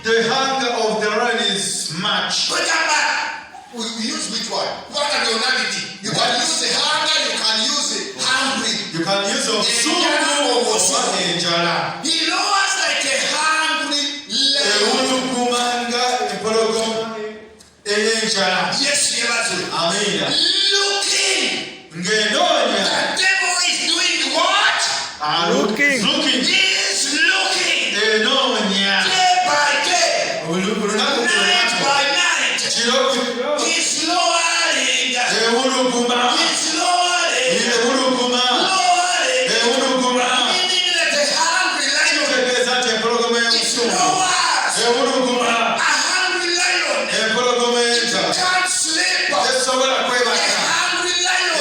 The hunger of the Lord is much. We use which one? What are the reality? You can use the hunger, you can use it hungry. You can use of He lowers like a hungry level. Yes, Amen. Looking. The devil is doing what? Looking. He is looking. Day by day. Night by night. He's lowering. He's lowering. Meaning that the hungry lion is lower. A hungry lion can't sleep. A hungry lion,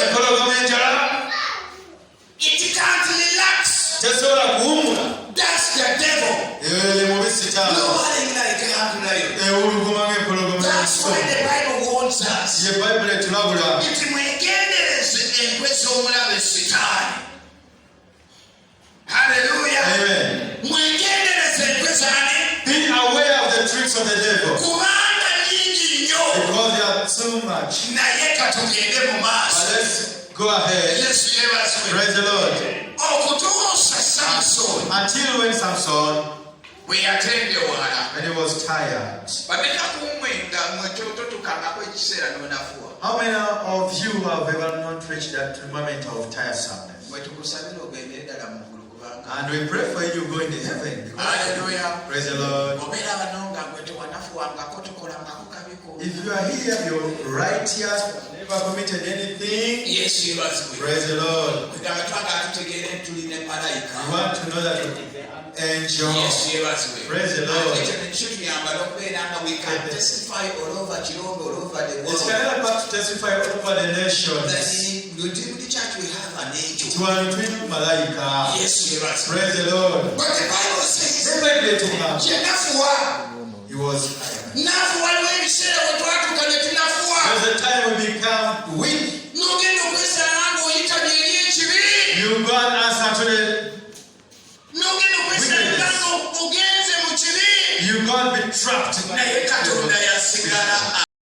it can't relax. That's the devil. Lowering like a hungry lion. That's why the Bible warns us. Iti mwegendereze enkwe z'omulabe sitaani. Hallelujah. Amen. Mwegendereze enkwe z'ani. Be aware of the tricks of the devil. Kubanga nyingi nnyo. Because they are too much. Naye katugende mu maaso. Let's go ahead. Yesu yeebazibwe. Praise the Lord. Okutuusa Samson Until when Samson, bwe yatende wala. when he was tired. Bameka kumwe nga mwetototukangako ekiseera n'onafuwa. How many of you have ever not reached that moment of tiresomeness? Bwe tukusabira ogende ddala mu ggulu kubanga. And we pray for you go in the heaven. Hallelujah. Praise the Lord. Obeera bano nga gwe tewanafuwangako tokolangako kabiko. If you are here, you're righteous, never committed anything. Yesu yeebazibwe. Praise the Lord. Nga twagala tutegeere tuli ne malayika. You want to know that angel. Yesu yeebazibwe. Praise the Lord. Ekyo nekyo tuyamba n'okubeera nga we can testify all over Kirongo, all over the It's kind world. of about to testify all over the nations. That in the church we have an angel. To our twin malaika. Yesu yeebazibwe. Praise the Lord. But the Bible says He was. nafuwa waliwo ebiseera we twatuuka ne tunafuwa. There's a time we become weak. N'ogenda okwesanga ng'oyitabye eri ekibi. You go and answer to the. N'ogenda okwesanga ng'ogenze mu kibi. You can't be trapped. Naye Katonda yasigala